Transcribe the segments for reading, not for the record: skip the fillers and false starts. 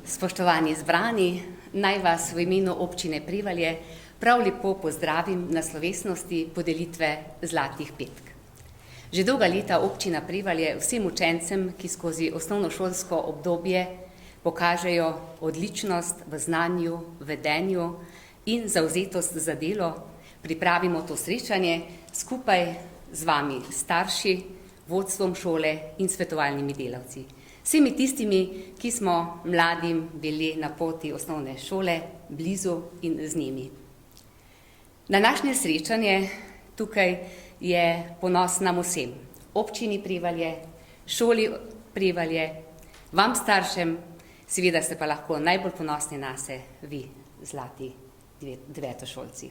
Spoštovani zbrani, naj vas v imenu občine Prevalje prav lepo pozdravim na slovesnosti podelitve Zlatih petk. Že dolga leta občina Prevalje vsem učencem, ki skozi osnovnošolsko obdobje pokažejo odličnost v znanju, vedenju in zavzetost za delo, pripravimo to srečanje skupaj z vami starši, vodstvom šole in svetovalnimi delavci. Vsemi tistimi, ki smo mladim bili na poti osnovne šole, blizu in z njimi. Današnje srečanje tukaj je ponos nam vsem, občini Prevalje, šoli Prevalje, vam staršem, seveda ste pa lahko najbolj ponosni nase vi, zlati devetošolci.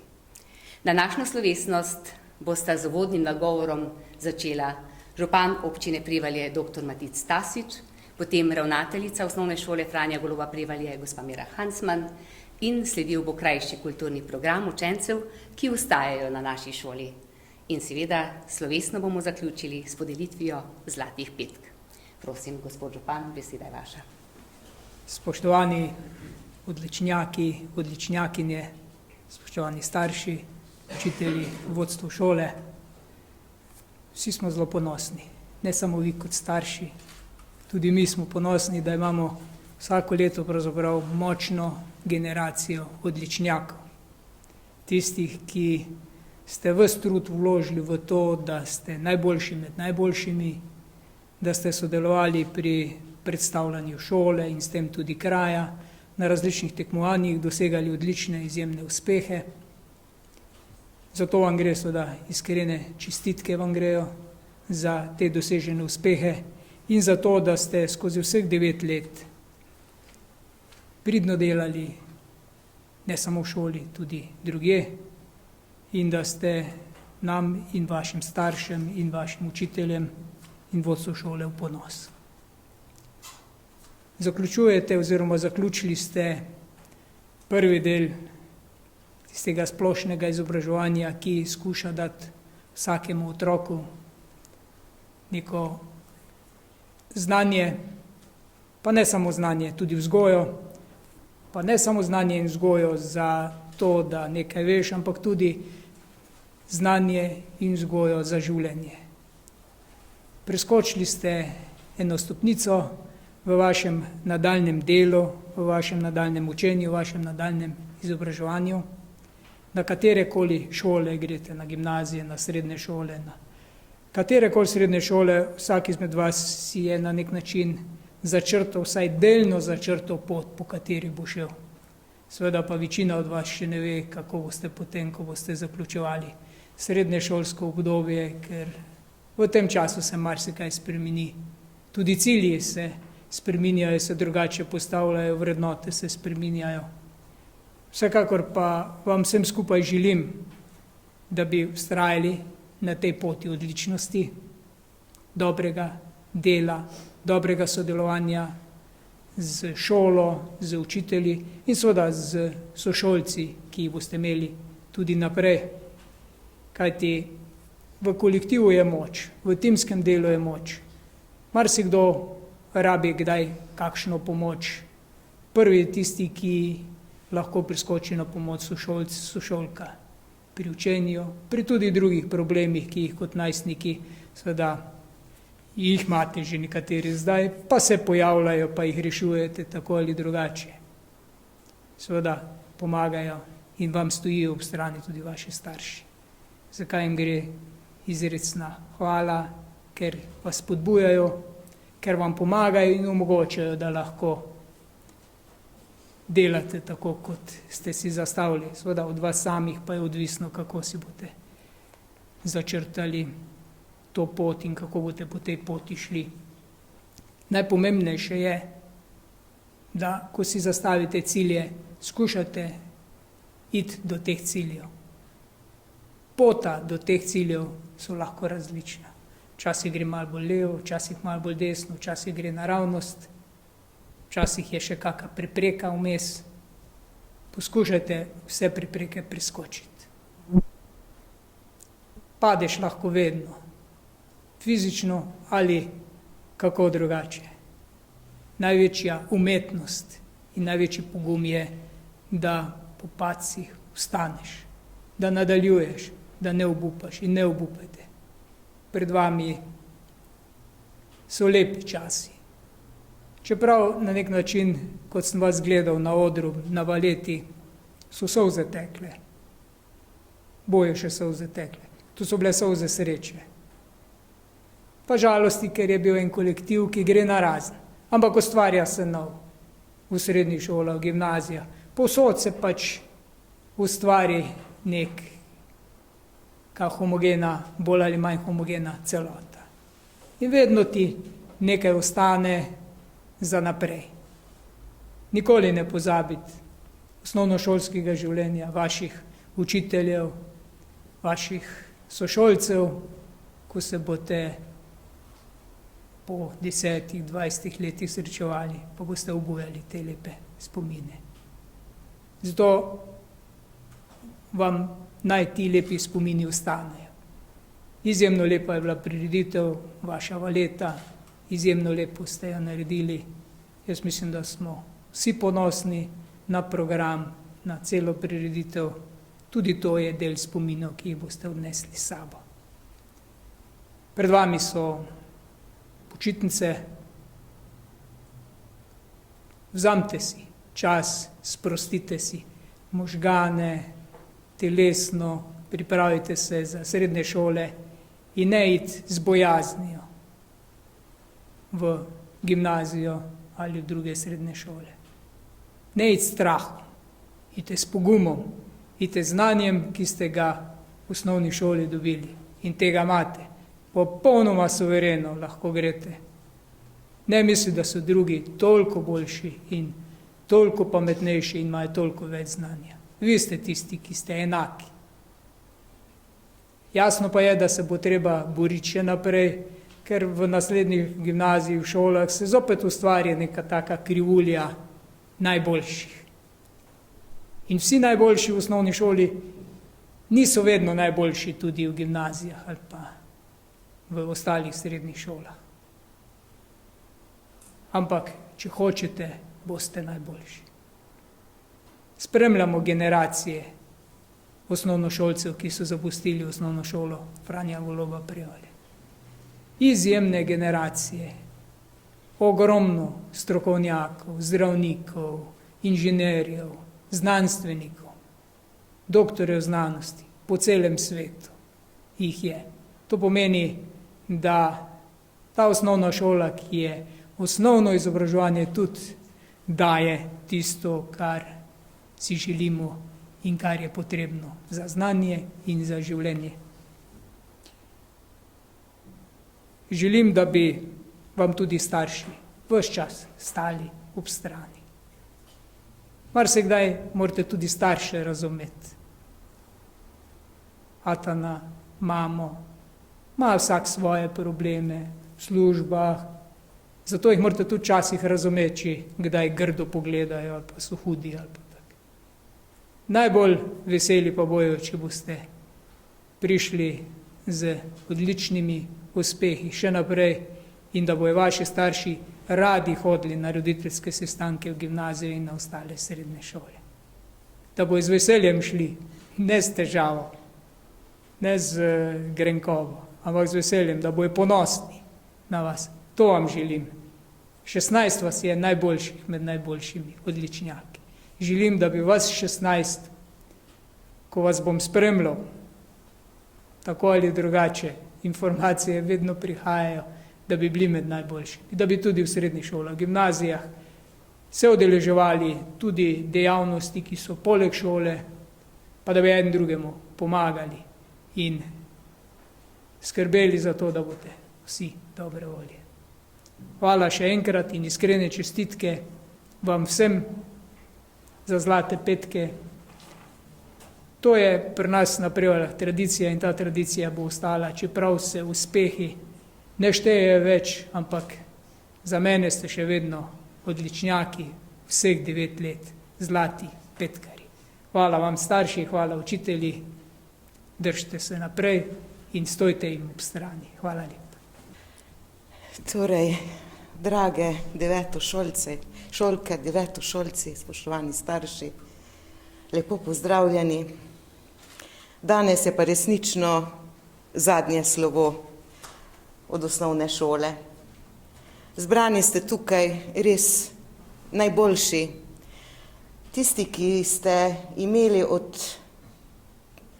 Današnjo slovesnost bosta z uvodnim nagovorom začela župan občine Prevalje dr. Matic Stasič, potem ravnateljica osnovne šole Franja Goloba Prevalje, gospa Mira Hansman, in sledil bo krajši kulturni program učencev, ki ostajajo na naši šoli. In seveda slovesno bomo zaključili s podelitvijo Zlatih petk. Prosim, gospod župan, beseda je vaša. Spoštovani odličnjaki, odličnjakinje, spoštovani starši, učitelji, vodstvo šole, vsi smo zelo ponosni, ne samo vi kot starši, tudi mi smo ponosni, da imamo vsako leto pravzaprav močno generacijo odličnjakov. Tistih, ki ste ves trud vložili v to, da ste najboljši med najboljšimi, da ste sodelovali pri predstavljanju šole in s tem tudi kraja, na različnih tekmovanjih dosegali odlične, izjemne uspehe. Zato vam gre seveda iskrene čestitke vam grejo za te dosežene uspehe in za to, da ste skozi vseh 9 let pridno delali, ne samo v šoli, tudi drugje, in da ste nam in vašim staršem in vašim učiteljem in vodstvu šole v ponos. Zaključujete oziroma zaključili ste prvi del tistega splošnega izobraževanja, ki skuša dati vsakemu otroku neko znanje, pa ne samo znanje, tudi vzgojo, pa ne samo znanje in vzgojo za to, da nekaj veš, ampak tudi znanje in vzgojo za življenje. Preskočili ste eno stopnico v vašem nadaljnjem delu, v vašem nadaljnjem učenju, v vašem nadaljnjem izobraževanju, na katerekoli šole greste, na gimnazije, na srednje šole, na katerekoli srednje šole, vsak izmed vas si je na nek način začrtal, vsaj delno začrtal pot, po kateri bo šel. Seveda pa večina od vas še ne ve, kako boste potem, ko boste zaključevali srednje šolsko obdobje, ker v tem času se marsikaj spremeni. Tudi cilji se spreminjajo, se drugače postavljajo, vrednote se spreminjajo. Vsekakor pa vam vsem skupaj želim, da bi vztrajali na tej poti odličnosti, dobrega dela, dobrega sodelovanja z šolo, z učitelji in seveda z sošolci, ki jih boste imeli tudi naprej. Kajti v kolektivu je moč, v timskem delu je moč. Marsikdo rabi kdaj kakšno pomoč. Prvi je tisti, ki lahko priskoči na pomoč sošolc, sošolka pri učenju, pri tudi drugih problemih, ki jih kot najstniki seveda jih imate že nekateri zdaj, pa se pojavljajo, pa jih rešujete tako ali drugače. Seveda pomagajo in vam stojijo ob strani tudi vaši starši. Zakaj jim gre izrecna hvala, ker vas spodbujajo, ker vam pomagajo in omogočajo, da lahko delate tako, kot ste si zastavili. Seveda od vas samih pa je odvisno, kako si boste začrtali to pot in kako boste po tej poti šli. Najpomembnejše je, da ko si zastavite cilje, skušate iti do teh ciljev. Pota do teh ciljev so lahko različna. Včasih gre malo bolj levo, včasih malo bolj desno, včasih gre naravnost, včasih je še kakšna prepreka vmes. Poskušajte vse prepreke preskočiti. Padeš lahko vedno, fizično ali kako drugače. Največja umetnost in največji pogum je, da po padcih vstaneš, da nadaljuješ, da ne obupaš in ne obupajte. Pred vami so lepi časi. Čeprav na nek način, kot sem vas gledal na odru, na valeti, so solze tekle. Boje še solze tekle. To so bile solze sreče. Pa žalosti, ker je bil en kolektiv, ki gre narazen. Ampak ustvarja se nov. V srednjih šolah, v gimnazijah. Povsod se pač ustvari neka homogena, bolj ali manj homogena celota. In vedno ti nekaj ostane za naprej. Nikoli ne pozabiti osnovnošolskega življenja, vaših učiteljev, vaših sošolcev, ko se boste po 10-20 letih srečevali, pa boste obujali te lepe spomine. Zato vam naj ti lepi spomini ostanejo. Izjemno lepa je bila prireditev, vaša valeta, izjemno lepo ste jo naredili. Jaz mislim, da smo vsi ponosni na program, na celo prireditev. Tudi to je del spominov, ki jih boste odnesli s sabo. Pred vami so počitnice. Vzamite si čas, sprostite si možgane, telesno, pripravite se za srednje šole in ne iti z bojaznijo v gimnazijo ali v druge srednje šole. Ne iti s strahom, idite s pogumom, idite z znanjem, ki ste ga v osnovni šoli dobili in tega imate. Popolnoma suvereno lahko greste. Ne mislite, da so drugi toliko boljši in toliko pametnejši in imajo toliko več znanja. Vi ste tisti, ki ste enaki. Jasno pa je, da se bo treba boriti še naprej, ker v naslednjih gimnazijih, v šolah se zopet ustvari neka taka krivulja najboljših. In vsi najboljši v osnovni šoli niso vedno najboljši tudi v gimnazijah ali pa v ostalih srednjih šolah. Ampak, če hočete, boste najboljši. Spremljamo generacije osnovnošolcev, ki so zapustili osnovno šolo Franja Goloba Prevalje. Izjemne generacije, ogromno strokovnjakov, zdravnikov, inženirjev, znanstvenikov, doktorjev znanosti po celem svetu jih je. To pomeni, da ta osnovna šola, ki je osnovno izobraževanje, tudi daje tisto, kar si želimo in kar je potrebno za znanje in za življenje. Želim, da bi vam tudi starši ves čas stali ob strani. Marsikdaj morate tudi starše razumeti. Atana, mamo, ima vsak svoje probleme v službah, zato jih morate tudi včasih razumeti, kdaj grdo pogledajo ali pa so hudi ali pa tako. Najbolj veseli pa bojo, če boste prišli z odličnimi uspehi še naprej in da bojo vaši starši radi hodili na roditeljske sestanke v gimnaziji in na ostale srednje šole. Da bojo z veseljem šli, ne s težavo, ne z grenkovo, ampak z veseljem, da bojo ponosni na vas. To vam želim. 16 vas je najboljših med najboljšimi odličnjaki. Želim, da bi vas 16, ko vas bom spremljal, tako ali drugače, informacije vedno prihajajo, da bi bili med najboljšimi, da bi tudi v srednjih šolah, gimnazijah se udeleževali tudi dejavnosti, ki so poleg šole, pa da bi en drugemu pomagali in skrbeli za to, da boste vsi dobre volje. Hvala še enkrat in iskrene čestitke vam vsem za zlate petke. To je pri nas na Prevaljah tradicija in ta tradicija bo ostala, čeprav se uspehi ne štejejo več, ampak za mene ste še vedno odličnjaki vseh 9 let, zlati petkari. Hvala vam starši, hvala učitelji, držite se naprej in stojte jim ob strani. Hvala lepa. Torej, drage devetošolci, spoštovani starši, lepo pozdravljeni. Danes je pa resnično zadnje slovo od osnovne šole. Zbrani ste tukaj res najboljši, tisti, ki ste imeli od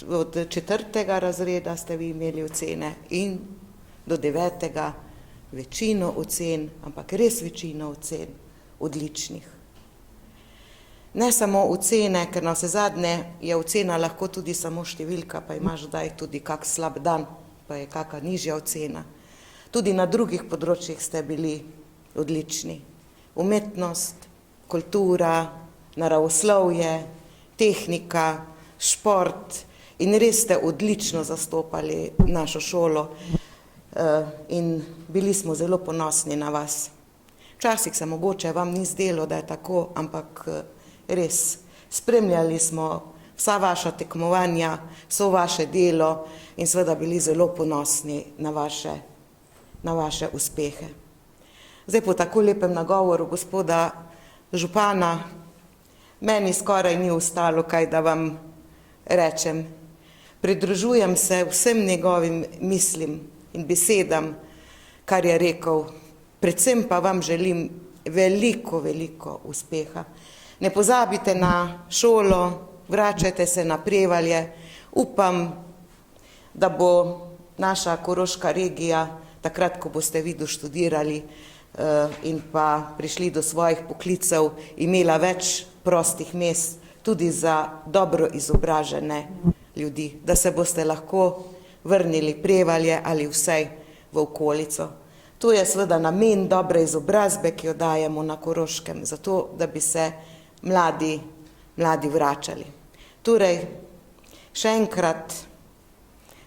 4. razreda ste vi imeli ocene in do 9. večino ocen, ampak res večino ocen, odličnih. Ne samo ocene, ker na vsezadnje je ocena lahko tudi samo številka, pa imaš kdaj tudi kak slab dan, pa je kaka nižja ocena. Tudi na drugih področjih ste bili odlični. Umetnost, kultura, naravoslovje, tehnika, šport in res ste odlično zastopali našo šolo in bili smo zelo ponosni na vas. Včasih se mogoče vam ni zdelo, da je tako, ampak res, spremljali smo vsa vaša tekmovanja, vso vaše delo in seveda bili zelo ponosni na vaše uspehe. Zdaj po tako lepem nagovoru gospoda župana, meni skoraj ni ostalo kaj, da vam rečem. Pridružujem se vsem njegovim mislim in besedam, kar je rekel. Predvsem pa vam želim veliko uspeha. Ne pozabite na šolo, vračajte se na Prevalje. Upam, da bo naša koroška regija, takrat, ko boste vi doštudirali in pa prišli do svojih poklicev, imela več prostih mest tudi za dobro izobražene ljudi, da se boste lahko vrnili Prevalje ali vsaj v okolico. To je seveda namen dobre izobrazbe, ki jo dajemo na Koroškem, zato da bi se mladi vračali. Torej, še enkrat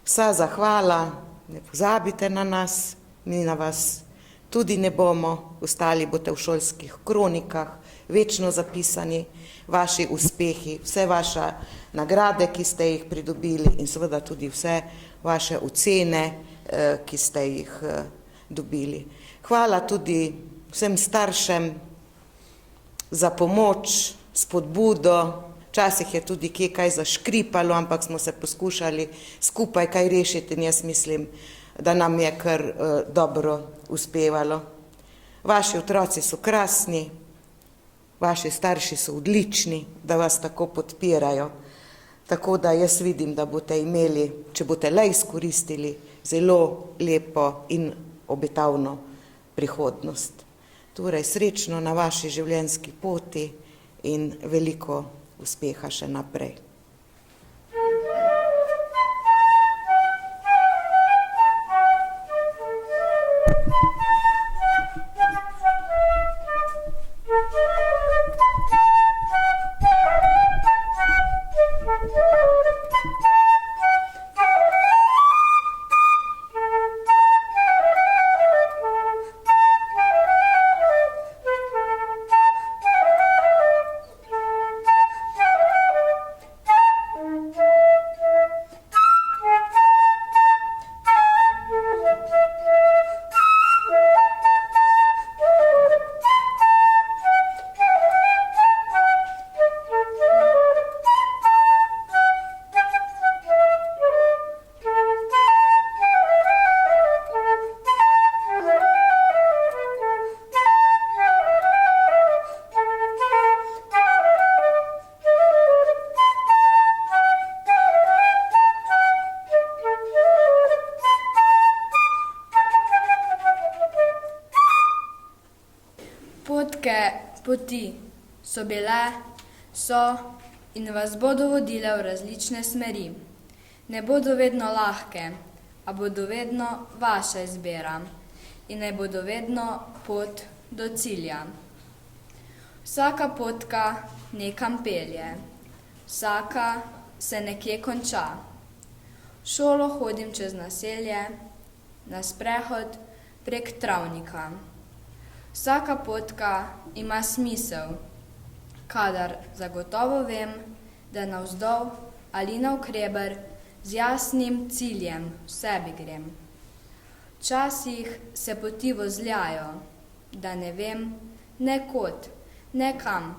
vsa zahvala, ne pozabite na nas, mi na vas tudi ne bomo, ostali boste v šolskih kronikah, večno zapisani, vaši uspehi, vse vaše nagrade, ki ste jih pridobili in seveda tudi vse vaše ocene, ki ste jih dobili. Hvala tudi vsem staršem za pomoč, spodbudo, včasih je tudi kje kaj zaškripalo, ampak smo se poskušali skupaj kaj rešiti in jaz mislim, da nam je kar dobro uspevalo. Vaši otroci so krasni, vaši starši so odlični, da vas tako podpirajo. Tako da jaz vidim, da boste imeli, če boste le izkoristili, zelo lepo in obetavno prihodnost. Torej, srečno na vaši življenjski poti in veliko uspeha še naprej. Poti so bile, so in vas bodo vodile v različne smeri. Ne bodo vedno lahke, a bodo vedno vaša izbira in naj bodo vedno pot do cilja. Vsaka potka nekam pelje, vsaka se nekje konča. V šolo hodim čez naselje, na sprehod prek travnika. Vsaka potka ima smisel, kadar zagotovo vem, da navzdol ali navkreber z jasnim ciljem v sebi grem. Včasih se poti vozljajo, da ne vem, ne kod, ne kam,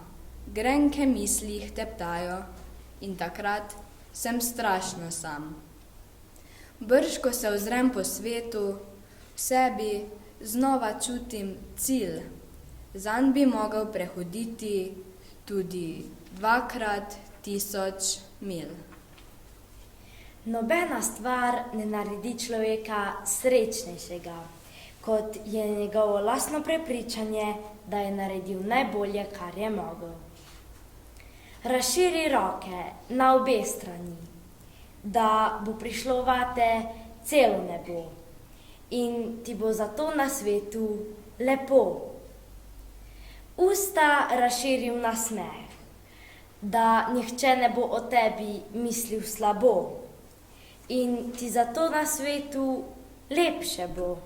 grenke misli jih teptajo in takrat sem strašno sam. Brž, ko se ozrem po svetu, v sebi znova čutim cilj, zanj bi mogel prehoditi tudi 2x1000 mil. Nobena stvar ne naredi človeka srečnejšega, kot je njegovo lastno prepričanje, da je naredil najbolje, kar je mogel. Razširi roke na obe strani, da bo prišlo vate celo nebo in ti bo zato na svetu lepo. Usta razširi v nasmeh, da nihče ne bo o tebi mislil slabo in ti zato na svetu lepše bo.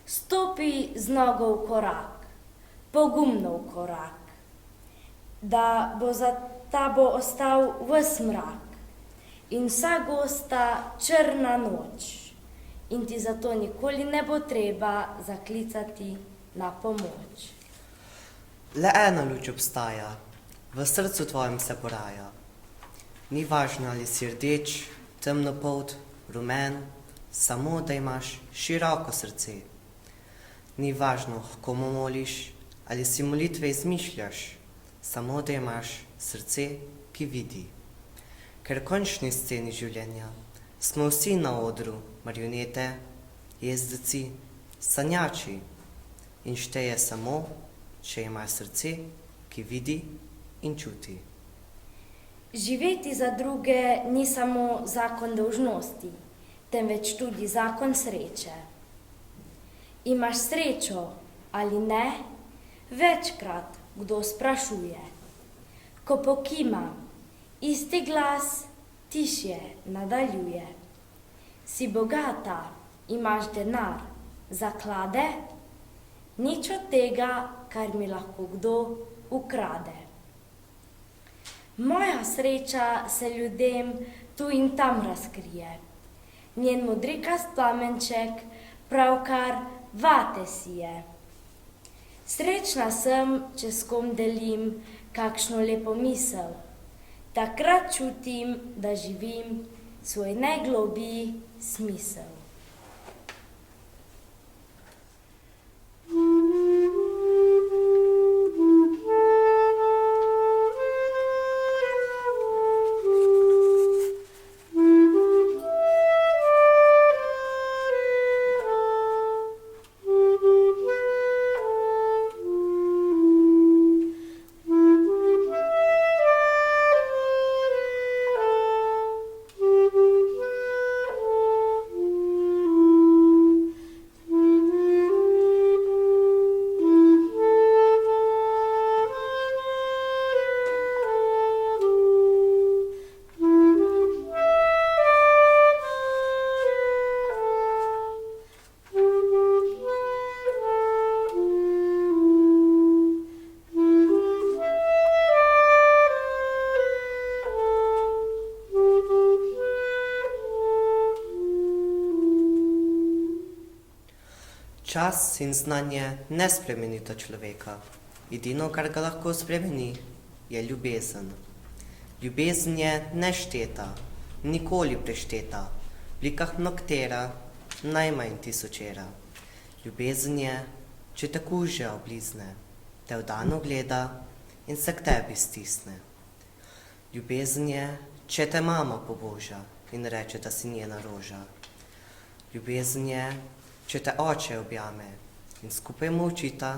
Stopi z nogo v korak, pogumno v korak, da bo za tabo ostal ves mrak in vsa gosta črna noč in ti zato nikoli ne bo treba zaklicati na pomoč. Le ena luč obstaja, v srcu tvojem se poraja. Ni važno, ali si rdeč, temnopolt, rumen, samo da imaš široko srce. Ni važno, komu moliš, ali si molitve izmišljaš, samo da imaš srce, ki vidi. Ker v končni sceni življenja smo vsi na odru marionete, jezdeci, sanjači in šteje samo, če ima srce, ki vidi in čuti. Živeti za druge ni samo zakon dolžnosti, temveč tudi zakon sreče. Imaš srečo ali ne, večkrat kdo sprašuje. Ko pokimam, isti glas tišje nadaljuje. Si bogata, imaš denar, zaklade, nič od tega, kar mi lahko kdo ukrade. Moja sreča se ljudem tu in tam razkrije. Njen modrikast plamenček pravkar vate sije. Srečna sem, če s kom delim kakšno lepo misel. Takrat čutim, da živim svoj najglobji smisel. Čas in znanje ne spremenita človeka. Edino, kar ga lahko spremeni, je ljubezen. Ljubezen je nešteta, nikoli prešteta, v likah noktera, najmanj tisočera. Ljubezen je, če te kuže oblizne, te vdano gleda in se k tebi stisne. Ljubezen je, če te mama poboža in reče, da si njena roža. Ljubezen je, če te oče objame in skupaj molčita,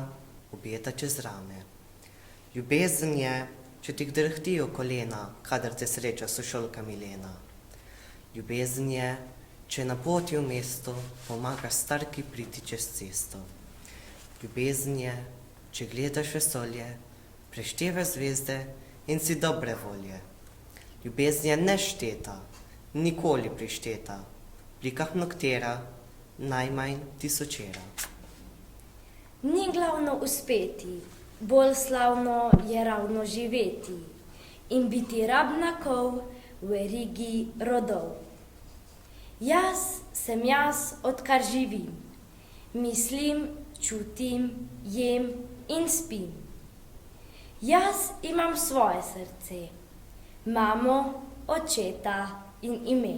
objeta čez rame. Ljubezen je, če ti drhtijo kolena, kadar te sreča sošolka Milena. Ljubezen je, če na poti v mesto pomagaš starki priti čez cesto. Ljubezen je, če gledaš vesolje, preštevaš zvezde in si dobre volje. Ljubezen je nešteta, nikoli prišteta, v likah noktera, najmanj tisočera. Ni glavno uspeti, bolj slavno je ravno živeti in biti rabna kol v verigi rodov. Jaz sem jaz, odkar živim, mislim, čutim, jem in spim. Jaz imam svoje srce, mamo, očeta in ime.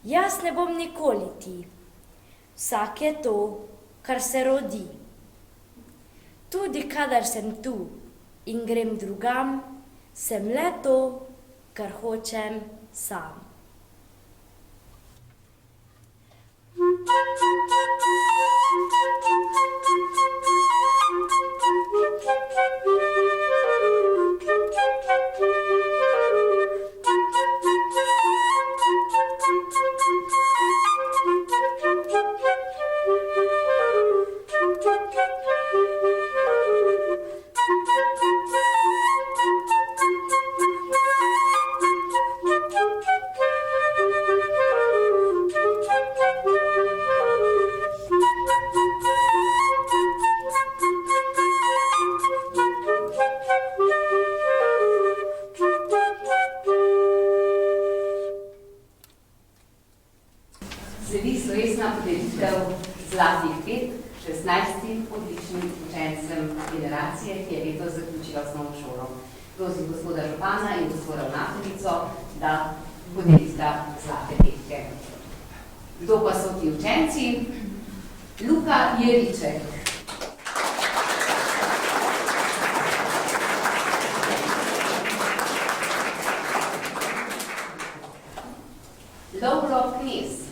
Jaz ne bom nikoli ti, vsak je to, kar se rodi. Tudi kadar sem tu in grem drugam, sem le to, kar hočem sam. Sledi slovesna podelitev zlatih petk 16 odličnim učencem generacije, ki je letos zaključila osnovno šolo. Prosim gospoda župana in gospoda ravnateljico, da podelita zlate petke. Kdo pa so ti učenci? Luka Jeriček. Lovro Knez.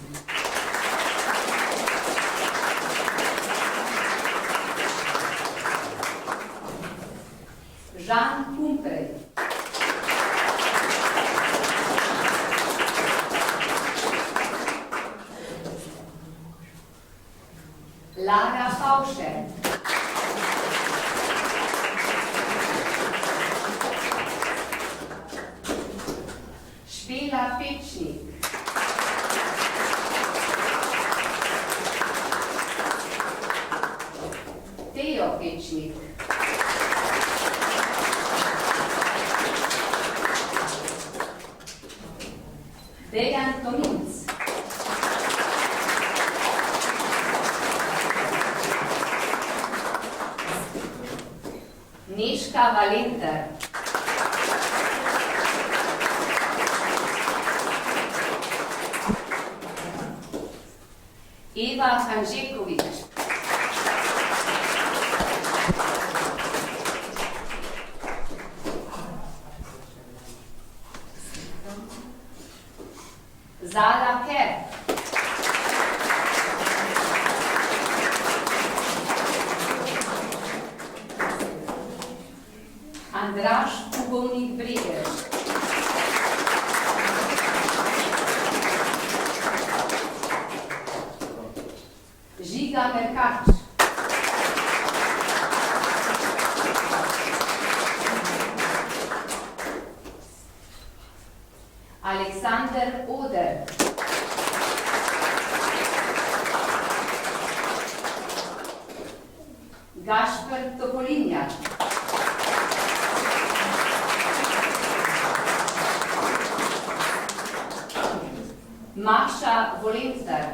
Žan Pumprej. Lara Pavše. Špela Pečnik. Tejo Pečnik. Dejan Tominc. Nežka Valenter. Eva Hanžekovič. Zala Ker. Andraž Kubovnik Breger. Žiga Merkač. Aleksander Oder. Gašper Topolinjak. Maša Volentar.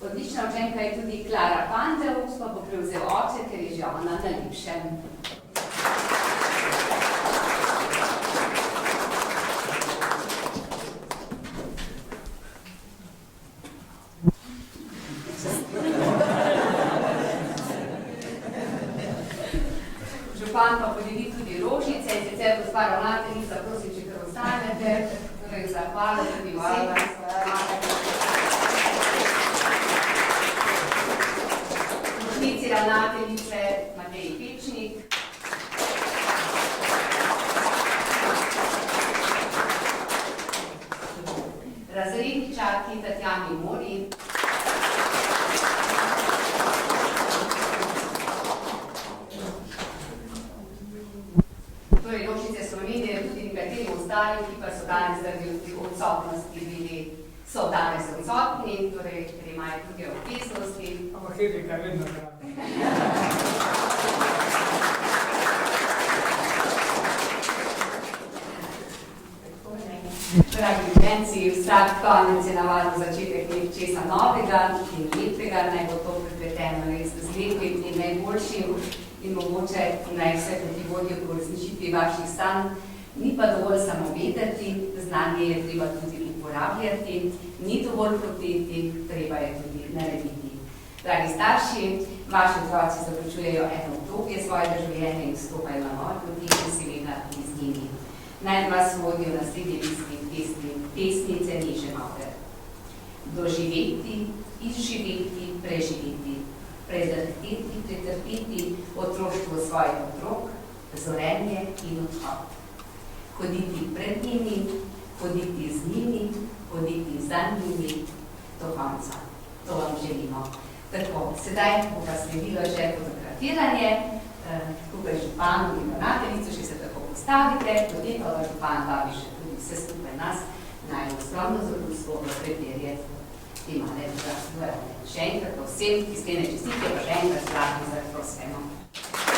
Odlična učenka je tudi Klara Pandev, pa bo prevzel oče, ker je že ona na lepšem. Župan pa podeli tudi rožnice in sicer gospa ravnateljica, prosim, če kar ostanete, torej zahvala tudi vsem. Pomočnici ravnateljice Mateji Pečnik. Razredničarki Tatjani Mori. Torej, rožnice so omenili tudi nekateri ostali, ki pa so danes zaradi odsotnosti so danes odsotni, torej, ker imajo druge obveznosti. Ampak Hedvika je vedno zraven. Dragi učenci, vsak konec je navadno začetek česa novega in lepega, naj bo to prepleteno res z lepim in najboljšim in mogoče naj vse poti vodijo po uresničitvi vaših sanj. Ni pa dovolj samo vedeti, znanje je treba tudi uporabljati, ni dovolj hoteti, treba je tudi narediti. Dragi starši, vaši otroci zaključujejo eno obdobje svojega življenja in vstopajo na nove poti in seveda z njimi. Naj vas vodijo naslednje listi pesnice Neže Maurer. Doživeti, izživeti, preživeti, prezrteti, pretrpeti otroštvo svojih otrok, zorenje in odhod. Hoditi pred njimi, hoditi z njimi, hoditi za njimi do konca. To vam želimo. Tako, sedaj bo pa sledilo že fotografiranje, tukaj županom in ravnateljico, še se tako postavite, potem pa župan vabi še tudi vse skupaj nas, naj skromno zadovoljstvo v preverje te male dvorane. Še enkrat pa vsem iskrene čestitke, pa še enkrat zlatno za prosveno.